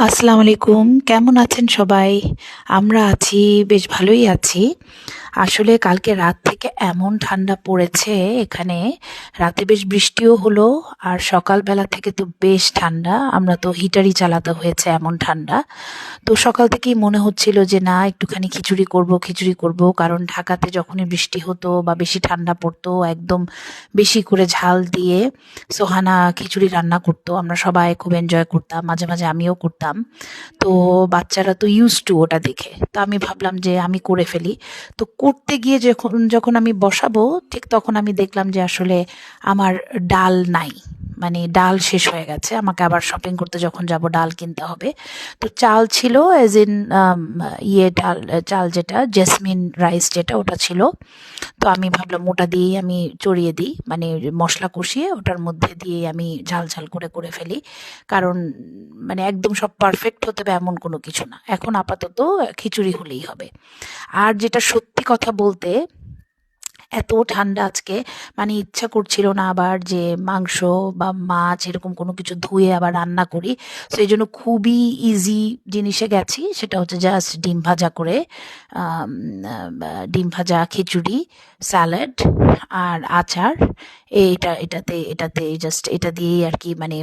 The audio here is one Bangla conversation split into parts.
আসসালামু আলাইকুম। কেমন আছেন সবাই? আমরা আছি, বেশ ভালোই আছি। আসলে কালকে রাত থেকে এমন ঠান্ডা পড়েছে এখানে, রাতে বেশ বৃষ্টিও হলো, আর সকালবেলা থেকে তো বেশ ঠান্ডা। আমরা তো হিটারই চালাতে হয়েছে, এমন ঠান্ডা। তো সকাল থেকেই মনে হচ্ছিল যে না, একটুখানি খিচুড়ি করব খিচুড়ি করব, কারণ ঢাকাতে যখনই বৃষ্টি হতো বা বেশি ঠান্ডা পড়তো, একদম বেশি করে ঝাল দিয়ে সোহানা খিচুড়ি রান্না করতো। আমরা সবাই খুব এনজয় করতাম, মাঝে মাঝে আমিও করতাম। তো বাচ্চারা তো ইউজ টু ওটা দেখে, তো আমি ভাবলাম যে আমি করে ফেলি। তো করতে গিয়ে যখন যখন আমি বসাবো, ঠিক তখন আমি দেখলাম যে আসলে আমার ডাল নাই, মানে ডাল শেষ হয়ে গেছে। আমাকে আবার শপিং করতে যখন যাব ডাল কিনতে হবে। তো চাল ছিল, এজ ইন ডাল, চাল যেটা জেসমিন রাইস যেটা, ওটা ছিল। তো আমি ভাবলাম ওটা দিয়েই আমি চড়িয়ে দিই, মানে মশলা কষিয়ে ওটার মধ্যে দিয়ে আমি ঝাল ঝাল করে করে ফেলি। কারণ মানে একদম সব পারফেক্ট হতে হবে এমন কোনো কিছু না, এখন আপাতত খিচুড়ি হলেই হবে। আর যেটা সত্যি কথা বলতে, এত ঠান্ডা আজকে, মানে ইচ্ছা করছিল না আবার যে মাংস বা মাছ এরকম কোনো কিছু ধুয়ে আবার রান্না করি। তো এই জন্য খুবই ইজি জিনিসে গেছি, সেটা হচ্ছে জাস্ট ডিম ভাজা করে, ডিম ভাজা, খিচুড়ি, স্যালাড আর আচার। এটাতে জাস্ট এটা দিয়েই আর কি, মানে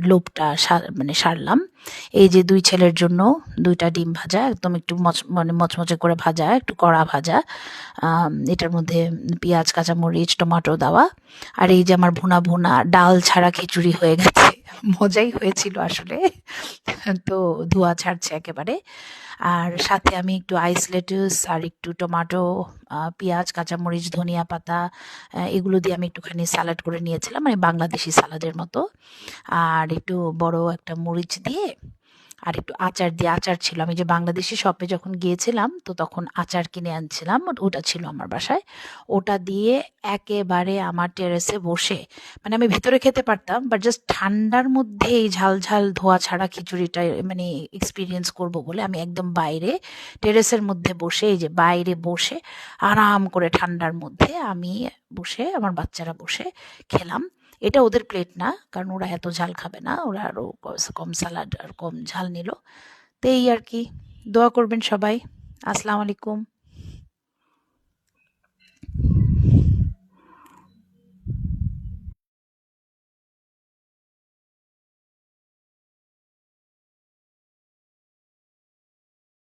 লোভটা মানে সারলাম। এই যে দুই ছেলের জন্য দুইটা ডিম ভাজা, একদম একটু মানে মচমচে করে ভাজা, একটু কড়া ভাজা, এটার মধ্যে পেঁয়াজ, কাঁচামরিচ, টমেটো দেওয়া। আর এই যে আমার ভুনা ভুনা ডাল ছাড়া খিচুড়ি হয়ে গেছে। মজাই হয়েছিল আসলে। তো ধোঁয়া ছাড়ছে একেবারে। আর সাথে আমি একটু আইস লেটুস আর একটু টমেটো, পেঁয়াজ, কাঁচামরিচ, ধনিয়া পাতা, এগুলো দিয়ে আমি একটুখানি স্যালাড করে নিয়েছিলাম, মানে বাংলাদেশি সালাদের মতো। আর একটু বড় একটা মরিচ দিয়ে, আর একটু আচার দিয়ে, আচার ছিল, আমি যে বাংলাদেশি শপে যখন গিয়েছিলাম তো তখন আচার কিনে আনছিলাম, ওটা ছিল আমার বাসায়। ওটা দিয়ে একেবারে আমার টেরেসে বসে, মানে আমি ভেতরে খেতে পারতাম, বাট জাস্ট ঠান্ডার মধ্যে এই ঝাল ঝাল ধোয়া ছাড়া খিচুড়িটা মানে এক্সপিরিয়েন্স করব বলে আমি একদম বাইরে টেরেসের মধ্যে বসে, এই যে বাইরে বসে আরাম করে ঠান্ডার মধ্যে আমি বসে, আমার বাচ্চারা বসে খেলাম। এটা ওদের প্লেট না, কারণ ওরা এত ঝাল খাবে না, ওরা আরো কম সালাড আর কম ঝাল নিল। তো এই আর কি। দোয়া করবেন সবাই। আসসালামু আলাইকুম।